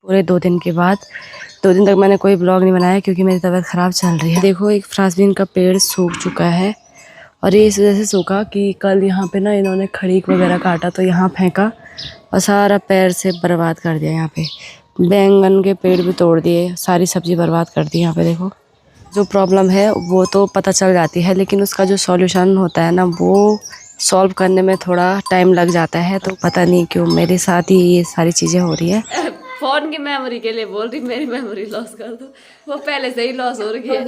पूरे 2 दिन के बाद 2 दिन तक मैंने कोई ब्लॉग नहीं बनाया क्योंकि मेरी तबीयत ख़राब चल रही है। देखो एक फ्रांसबीन का पेड़ सूख चुका है और ये इस वजह से सूखा कि कल यहाँ पे ना इन्होंने खड़ीक वगैरह काटा तो यहाँ फेंका और सारा पेड़ से बर्बाद कर दिया। यहाँ पे बैंगन के पेड़ भी तोड़ दिए, सारी सब्जी बर्बाद कर दी। यहाँ पे देखो जो प्रॉब्लम है वो तो पता चल जाती है लेकिन उसका जो सॉल्यूशन होता है ना वो सॉल्व करने में थोड़ा टाइम लग जाता है। तो पता नहीं क्यों मेरे साथ ही ये सारी चीज़ें हो रही है। फोन की मेमोरी के लिए बोल रही मेरी मेमोरी लॉस कर दो, वो पहले से ही लॉस हो रही है।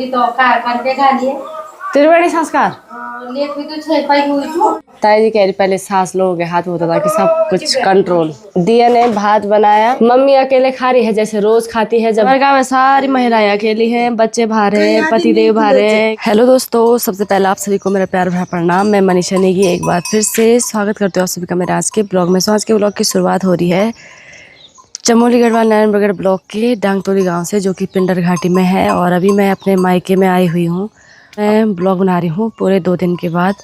त्रिवेणी संस्कार ताई जी कह रही पहले सांस लोगों के हाथ में होता था कि सब कुछ कंट्रोल। दिया ने भात बनाया, मम्मी अकेले खा रही है जैसे रोज खाती है। जब गाँव में सारी महिलाएं अकेली हैं, बच्चे भारे हैं, पतिदेव भारे हैं। हेलो दोस्तों, सबसे पहले आप सभी को मेरा प्यार भरा प्रणाम। मैं मनीषा नेगी एक बार फिर से स्वागत करती हूँ आप सभी का मेरे आज के ब्लॉग में। आज के ब्लॉग की शुरुआत हो रही है चमोली गढ़वाल नैनबगढ़ ब्लॉक के डांगतोली गांव से, जो कि पिंडर घाटी में है। और अभी मैं अपने मायके में आई हुई हूँ। मैं ब्लॉग बना रही हूँ पूरे 2 दिन के बाद।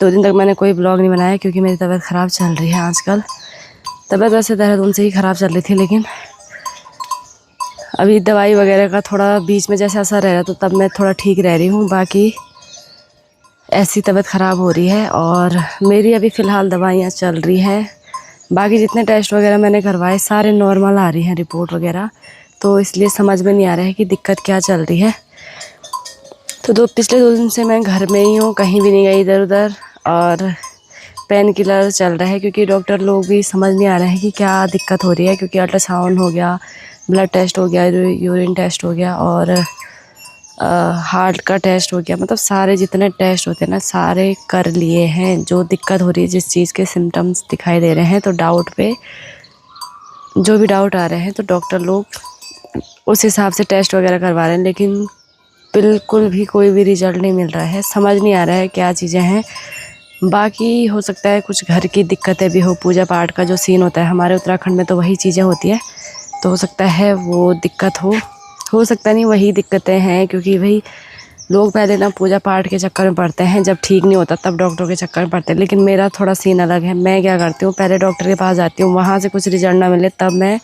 2 दिन तक मैंने कोई ब्लॉग नहीं बनाया क्योंकि मेरी तबीयत ख़राब चल रही है आजकल। तबीयत वैसे देहरादून से ही ख़राब चल रही थी लेकिन अभी दवाई वगैरह का थोड़ा बीच में जैसे असर रह रहा तो तब मैं थोड़ा ठीक रह रही हूँ। बाकी ऐसी तबीयत ख़राब हो रही है और मेरी अभी फ़िलहाल दवाइयाँ चल रही हैं। बाकी जितने टेस्ट वगैरह मैंने करवाए सारे नॉर्मल आ रही हैं रिपोर्ट वगैरह, तो इसलिए समझ में नहीं आ रहा है कि दिक्कत क्या चल रही है। तो पिछले 2 दिन से मैं घर में ही हूँ, कहीं भी नहीं गई इधर उधर। और पेन किलर चल रहा है क्योंकि डॉक्टर लोग भी समझ नहीं आ रहे हैं कि क्या दिक्कत हो रही है। क्योंकि अल्ट्रासाउंड हो गया, ब्लड टेस्ट हो गया, यूरिन टेस्ट हो गया और हार्ट का टेस्ट हो गया। मतलब सारे जितने टेस्ट होते हैं ना सारे कर लिए हैं। जो दिक्कत हो रही है, जिस चीज़ के सिम्टम्स दिखाई दे रहे हैं, तो डाउट पे जो भी डाउट आ रहे हैं तो डॉक्टर लोग उस हिसाब से टेस्ट वगैरह करवा रहे हैं। लेकिन बिल्कुल भी कोई भी रिजल्ट नहीं मिल रहा है, समझ नहीं आ रहा है क्या चीज़ें हैं। बाकी हो सकता है कुछ घर की दिक्कतें भी हो, पूजा पाठ का जो सीन होता है हमारे उत्तराखंड में तो वही चीज़ें होती है। तो हो सकता है वो दिक्कत हो सकता नहीं वही दिक्कतें हैं। क्योंकि भाई लोग पहले ना पूजा पाठ के चक्कर में पड़ते हैं, जब ठीक नहीं होता तब डॉक्टर के चक्कर में पड़ते हैं। लेकिन मेरा थोड़ा सीन अलग है। मैं क्या करती हूँ, पहले डॉक्टर के पास जाती हूँ, वहाँ से कुछ रिजल्ट ना मिले तब मैं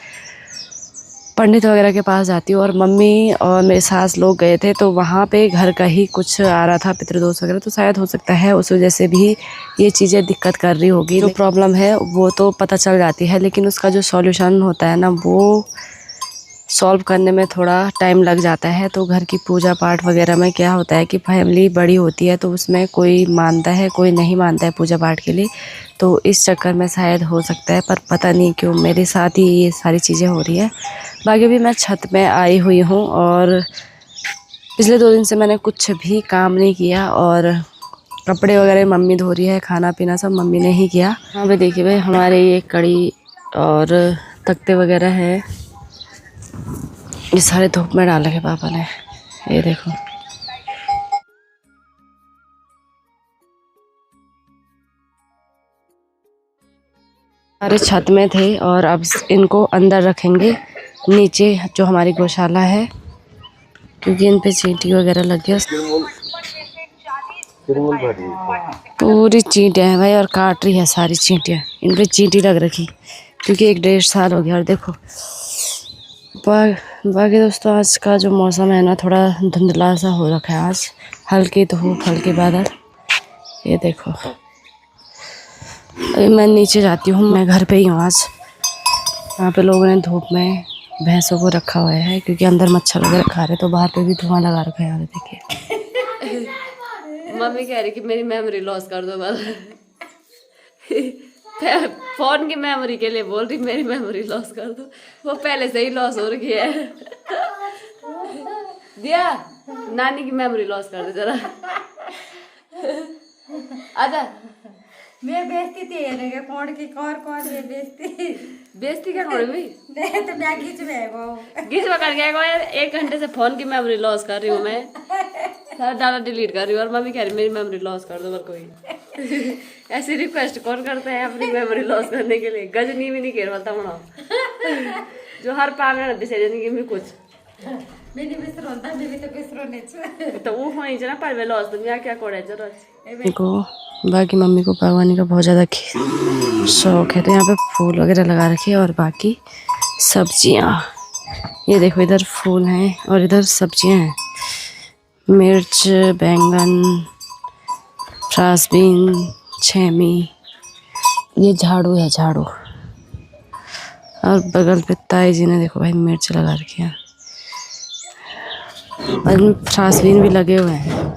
पंडित वगैरह के पास जाती हूँ। और मम्मी और मेरे सास लोग गए थे तो वहाँ पे घर का ही कुछ आ रहा था, पितृदोष वगैरह, तो शायद हो सकता है उस वजह से भी ये चीज़ें दिक्कत कर रही होगी। जो प्रॉब्लम है वो तो पता चल जाती है लेकिन उसका जो सॉल्यूशन होता है ना वो सॉल्व करने में थोड़ा टाइम लग जाता है। तो घर की पूजा पाठ वगैरह में क्या होता है कि फैमिली बड़ी होती है तो उसमें कोई मानता है कोई नहीं मानता है पूजा पाठ के लिए। तो इस चक्कर में शायद हो सकता है, पर पता नहीं क्यों मेरे साथ ही ये सारी चीज़ें हो रही है। बाकी अभी मैं छत में आई हुई हूँ और पिछले 2 दिन से मैंने कुछ भी काम नहीं किया और कपड़े वगैरह मम्मी धो रही है, खाना पीना सब मम्मी ने ही किया। यहाँ पे देखिए भाई हमारे ये कड़ी और तख्ते वगैरह है, ये सारे धूप में डाले है पापा ने। ये देखो सारे छत में थे और अब इनको अंदर रखेंगे नीचे जो हमारी गौशाला है, क्योंकि इन पे चींटी वगैरह लग गया। पूरी चींटियाँ हैं भाई और काट रही है सारी चींटियाँ। इन पे चींटी लग रखी क्योंकि 1-1.5 साल हो गया। और देखो बाकी दोस्तों आज का जो मौसम है ना थोड़ा धुंधला सा हो रखा है। आज हल्की धूप हल्के बादल। ये देखो अभी मैं नीचे जाती हूँ, मैं घर पे ही हूँ आज। यहाँ पे लोगों ने धूप में भैंसों को रखा हुआ है क्योंकि अंदर मच्छर वगैरह खा रहे, तो बाहर पे भी धुआं लगा रखा है। यहाँ देखिए मम्मी कह रही कि मेरी मेमोरी लॉस कर दो बस। फोन की मेमोरी के लिए बोल रही मेरी मेमोरी लॉस कर दो, वो पहले से ही लॉस हो रही है। दिया नानी की मेमोरी लॉस कर दे जरा। आजा मैं बेचती थी कौन की कौन ये बेचती क्या कौन भी नहीं तो मैं घिच में कर गया यार। 1 घंटे से फोन की मेमोरी लॉस कर रही हूँ मैं, सारा डाटा डिलीट कर रही हूँ और मम्मी कह रही मेरी मेमोरी लॉस कर दो। कोई ऐसी रिक्वेस्ट कौन करता है अपनी मेमोरी लॉस करने के लिए? गजनी भी नहीं खेल वालता बना जो हर पागल डिसीजन की भी कुछ तो वो होई जना पर लॉस तुम क्या कोड़े जरूरत को। बाकी मम्मी को बागवानी का बहुत ज़्यादा शौक है तो यहाँ पे फूल वगैरह लगा रखे और बाकी सब्जियाँ ये देखो इधर फूल हैं और इधर सब्जियां हैं, मिर्च, बैंगन, फ्रांसबीन, छेमी। ये झाड़ू है, झाड़ू। और बगल पे ताई जी ने देखो भाई मिर्च लगा रखी है और फ्रांसबीन भी लगे हुए हैं।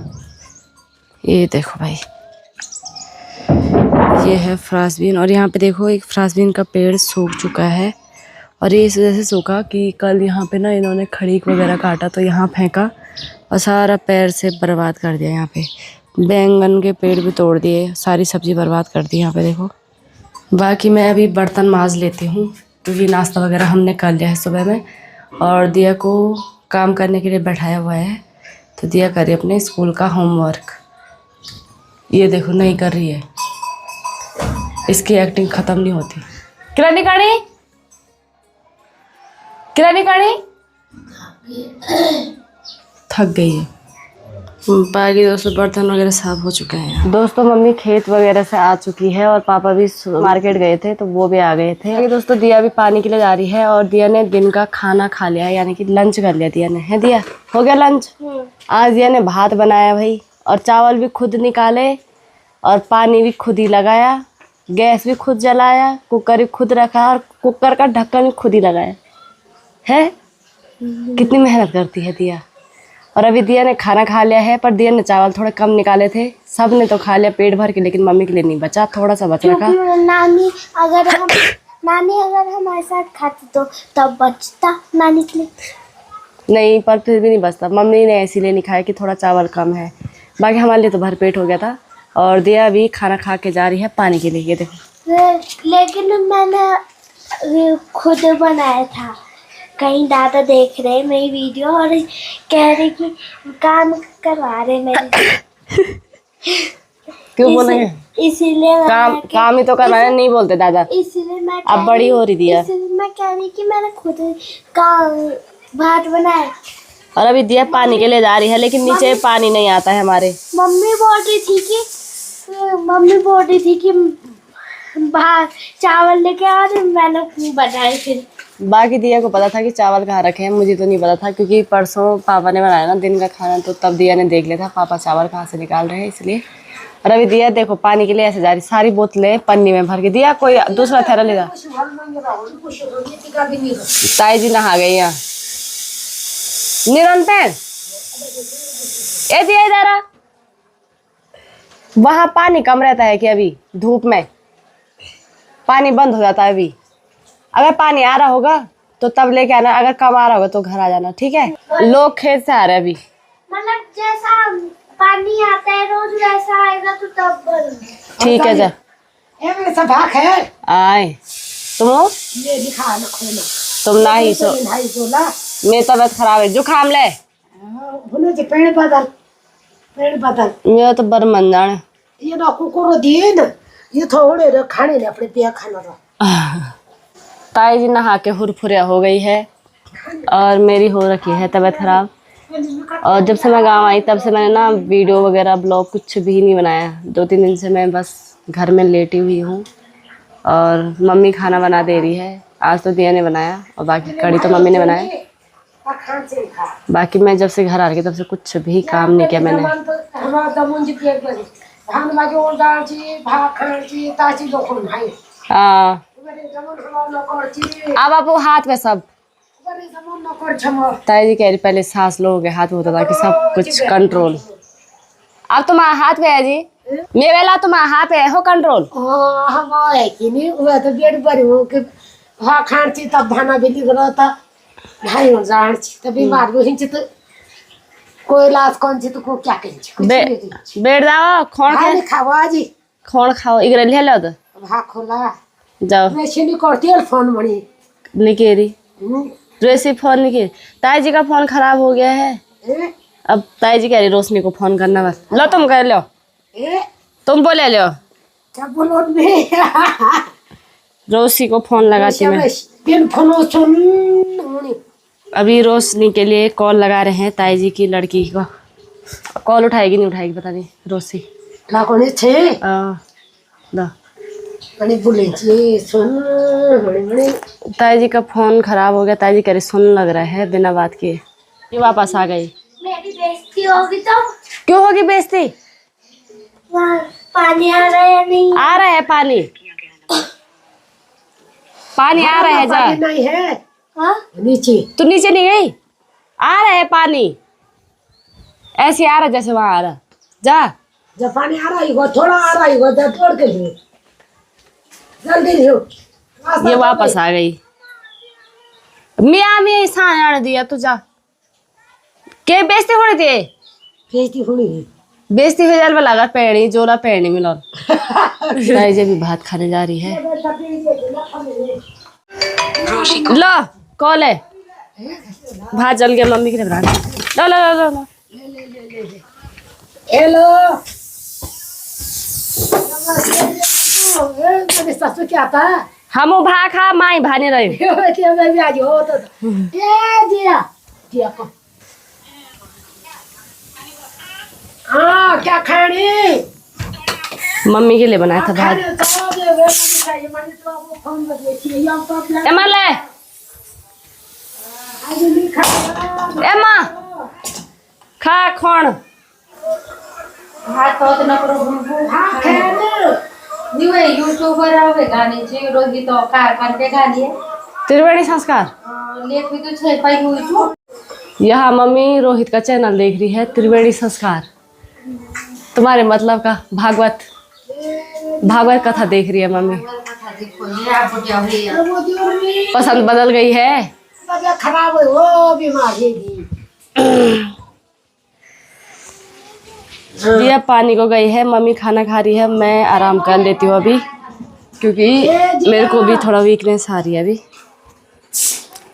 ये देखो भाई, ये है फ्रांसबीन। और यहाँ पे देखो एक फ्रांसबीन का पेड़ सूख चुका है और ये इस वजह से सूखा कि कल यहाँ पे ना इन्होंने खड़ीक वगैरह काटा तो यहाँ फेंका और सारा पेड़ से बर्बाद कर दिया। यहाँ पे बैंगन के पेड़ भी तोड़ दिए, सारी सब्जी बर्बाद कर दी यहाँ पे देखो। बाकी मैं अभी बर्तन माज लेती हूँ क्योंकि नाश्ता वगैरह हमने कर लिया है सुबह में। और दिया को काम करने के लिए बैठाया हुआ है तो दिया करे अपने स्कूल का होमवर्क। ये देखो नहीं कर रही है, इसकी एक्टिंग ख़त्म नहीं होती। किरानी काढ़ी, किरानी काढ़ी, थक गई है। बाकी दोस्तों बर्तन वगैरह साफ हो चुके हैं। दोस्तों मम्मी खेत वगैरह से आ चुकी है और पापा भी मार्केट गए थे तो वो भी आ गए थे। बाकी दोस्तों दिया भी पानी के लिए जा रही है और दिया ने दिन का खाना खा लिया है, यानी कि लंच कर लिया दिया ने। है दिया, हो गया लंच? आज दिया ने भात बनाया भाई, और चावल भी खुद निकाले और पानी भी खुद ही लगाया, गैस भी खुद जलाया, कुकर भी खुद रखा और कुकर का ढक्कन भी खुद ही लगाया है। कितनी मेहनत करती है दिया। और अभी दिया ने खाना खा लिया है, पर दिया ने चावल थोड़े कम निकाले थे, सब ने तो खा लिया पेट भर के, लेकिन मम्मी के लिए नहीं बचा, थोड़ा सा बच रखा। नानी अगर हमारे साथ खाती तो तब बचता नानी के लिए। नहीं, पर फिर भी नहीं बचता। मम्मी ने इसीलिए नहीं खाया कि थोड़ा चावल कम है, बाकी हमारे लिए तो भरपेट हो गया था। और दिया अभी खाना खा के जा रही है पानी के लिए। ये देखो, लेकिन मैंने खुद बनाया था। कहीं दादा देख रहे मेरी वीडियो और कह रहे कि काम करवा रहे मेरे। क्यों बोलेंगे? इसीलिए काम ही तो करवाना नहीं बोलते दादा। इसीलिए मैं अब बड़ी हो रही दिया। इसीलिए मैं कह रही कि मैंने खुद काम भात बनाया। और अभी दिया पानी के लिए जा रही है, लेकिन नीचे पानी नहीं आता है हमारे। मम्मी बोल रही थी कि भात चावल लेके आ रहे, मैंने बनाए। फिर बाकी दिया को पता था कि चावल कहाँ रखे हैं, मुझे तो नहीं पता था क्योंकि परसों पापा ने बनाया ना दिन का खाना, तो तब दिया ने देख लिया था पापा चावल कहाँ से निकाल रहे हैं, इसलिए। और अभी दिया देखो पानी के लिए ऐसे जा रही, सारी बोतलें पन्नी में भर के। दिया कोई दूसरा थैला ले जा। ताई जी नहा गई यहाँ निरंतर। ए दिया इधर आ। वहाँ पानी कम रहता है कि अभी धूप में पानी बंद हो जाता है। अभी अगर पानी आ रहा होगा तो तब लेके आना, अगर कम आ रहा होगा तो घर आ जाना, ठीक है? लोग खेत से आ रहे हैं अभी। मतलब जैसा पानी आता है रोज वैसा आएगा तो तब भरूंगी। ठीक है जा। ये सब भाग है। आए तुम ये दिखा लो खोलो। तुम ना ही सो। भाई बोला मेरी तबीयत खराब है, जुकाम ले। बोले जे पेड़ बदल मेरा तो बर मन जाने। ये ना कुकुर दिए ना, ये थोड़े रे खाने ने अपने पिया खाना रहा। ताई जी नहा के हुरफुरिया हो गई है और मेरी हो रखी है तबीयत खराब। और जब से मैं गांव आई तब से मैंने ना वीडियो वगैरह ब्लॉग कुछ भी नहीं बनाया। 2-3 दिन से मैं बस घर में लेटी हुई हूँ और मम्मी खाना बना दे रही है। आज तो दिया ने बनाया और बाकी कड़ी तो मम्मी ने बनाया। बाकी मैं जब से घर आ रही तब से कुछ भी काम नहीं किया मैंने। हाँ अब आपको हाथ में सब। ताई जी कह रही पहले सांस लोगे हाथ में होता था कि सब कुछ कंट्रोल। अब तुम्हारा हाथ में है जी, मेरा तुम्हारा हाथ में हो कंट्रोल। हम है कि नहीं हुआ तो बेड पर हो कि हाँ खांची तब भाना भी लिख रहा था भाई हो जांची तब बीमार हो हिंच तो कोई इलाज कौन सी तो को क्या कहीं बेड जाओ खोण के खाओ जी, खोण खाओ इगरे ले लो तो भा खोला जाओ। मैं छिनी करती है फोन मणि निकेरी रेसी फोन निकेरी। ताई जी का फोन खराब हो गया है। अब ताई जी कह रही रोशनी को फोन करना बस। लो तुम कर लो, तुम बोले लो क्या बोलो में रोशनी को फोन लगाती मैं। अभी रोशनी के लिए कॉल लगा रहे हैं ताई जी की लड़की को। कॉल उठाएगी नहीं उठाएगी पता नहीं रोशनी। बड़ी बोले जी सुन बड़ी ताई जी का फोन खराब हो गया, ताई जी कह रही सुन लग रहा है बिना बात के। ये वापस आ गई। मेरी बेइज्जती होगी तो क्यों होगी बेइज्जती? वहाँ पानी आ रहा है या नहीं? आ रहा है पानी, पानी आ रहा है। जा नहीं है हाँ? नीचे तू नीचे नहीं गई? आ रहा है पानी, ऐसे आ रहा जैसे वहां आ रहा। जा जब पानी आ रहा है थोड़ा आ रहा है जब तोड़ के लिए जल्दी लियो। ये वापस आ गई। मियाँ में स्थान आने दिया तू। जा के बेइज्जती होने दे, बेइज्जती होनी है। बेइज्जती हो जाए लगा पैणी जोला पैणी मिलो। ताई जी भी भात खाने जा रही है। लो कॉल है, भात जल गया मम्मी के लिए बना। लो लो लो लो हेलो मेरे ससुर क्या था हम भा खा माई भाने रहे। मैं भी आज हो तो दिया दिया को हाँ क्या खानी मम्मी के लिए बनाया था भात। एमा ले एमा खा खोण भात तो न करो निवे यूट्यूबर आवे गानी छे रोगी तो कार पर पे गानी है त्रिवेणी संस्कार लेख भी तो छे पाई हुई तो यहाँ मम्मी रोहित का चैनल देख रही है, त्रिवेणी संस्कार। तुम्हारे मतलब का भागवत भागवत कथा देख रही है मम्मी। पसंद बदल गई है। खराब है वो बीमारी दिया पानी को गई है, मम्मी खाना खा रही है, मैं आराम कर लेती हूँ अभी क्योंकि मेरे को भी थोड़ा वीकनेस आ रही है अभी।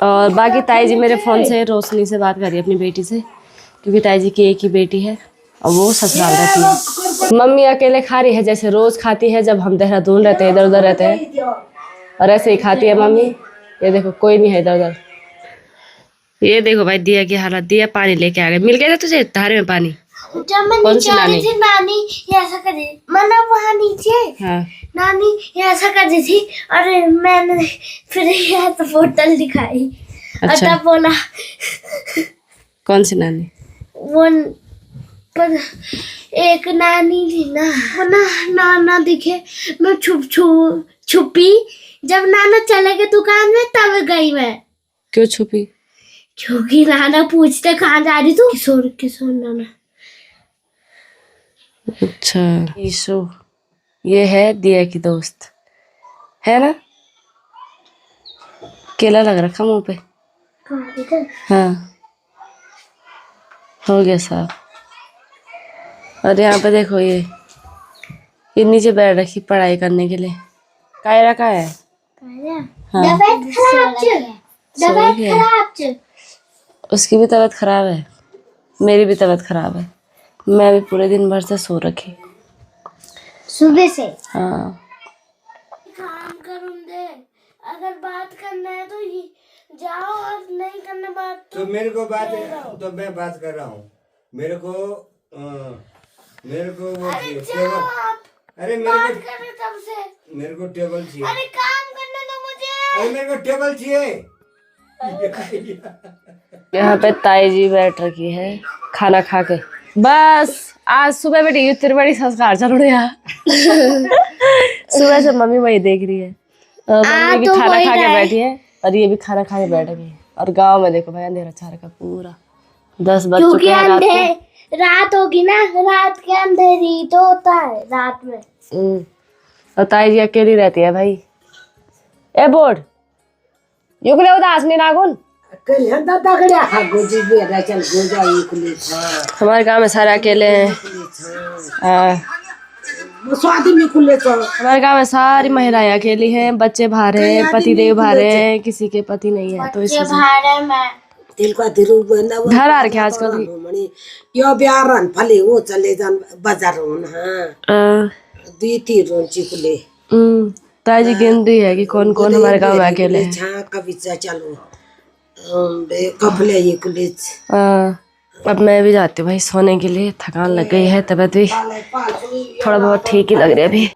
और बाकी ताई जी मेरे फ़ोन से रोशनी से बात कर रही है अपनी बेटी से, क्योंकि ताई जी की एक ही बेटी है और वो ससुराल रहती है। मम्मी अकेले खा रही है जैसे रोज़ खाती है जब हम देहरादून रहते हैं, इधर उधर रहते हैं, और ऐसे ही खाती है मम्मी। ये देखो कोई नहीं है इधर उधर। ये देखो भाई दिया की हालत। दिया पानी लेके आ गए। मिल गया था तुझे धारे में पानी? जब मैं कौन नीचे सी आ रही नानी? थी नानी ऐसा कर रही मतलब वहाँ नीचे हाँ नानी ऐसा कर रही थी और मैंने फिर यहाँ तो बोतल दिखाई और अच्छा। तब बोला कौन सी नानी? वो पर एक नानी थी ना वो नाना दिखे। मैं छुपी जब नाना चले गए दुकान में तब गई मैं। क्यों छुपी? क्योंकि नाना पूछते कहाँ जा रही तू? किशोर नाना। अच्छा ईशो ये है दिया की दोस्त है ना? केला लग रखा मुंह पे। इधर हाँ हो गया साहब। और यहाँ पे देखो ये नीचे बैठ रखी पढ़ाई करने के लिए। कायरा का है? हाँ सो गया। उसकी भी तबीयत खराब है, मेरी भी तबीयत खराब है। मैं भी पूरे दिन भर से सो रखी सुबह से। हाँ काम करूँ दे, अगर बात करना है तो ये जाओ और नहीं करना बात तो मेरे को बात तो मैं बात कर रहा हूँ। मेरे को वो टेबल। अरे बात कर तब से मेरे को टेबल चाहिए। अरे काम करने दो मुझे। अरे मेरे को टेबल चाहिए। यहाँ पे ताई जी बैठ रखी है खाना खा के। बस आज सुबह बेटी त्रिवेणी संस्कार चल रहा है। सुबह से मम्मी वही देख रही है। मम्मी भी तो खाना वही खा के रहा है। बैठी है और ये भी खाना खा के बैठ गई। और गांव में देखो भाई अंधेरा छा रखा पूरा। 10 बज क्योंकि चुके हैं रात को। रात होगी ना, रात के अंधेरी तो होता है रात में। और ताई जी अकेली रहती है भाई। ए बोर्ड युगले उदास नहीं नागुन। हमारे गांव में सारे अकेले हैं। हमारे गांव में सारी महिलाएं अकेली हैं, बच्चे बाहर हैं, पति देव बाहर हैं, किसी के पति नहीं है। तो इस घर आ रखे आजकल यो ब्यारन फले वो चले जान बाजार हाँ दी थी रोंची कुले। ताई जी गिन रही है कि कौन कौन हमारे गांव में अकेले हैं। छा कभी चलो कपले ये कुले। अब मैं भी जाती हूँ भाई सोने के लिए। थकान लग गई है, तबीयत भी थोड़ा बहुत ठीक ही लग रही है अभी।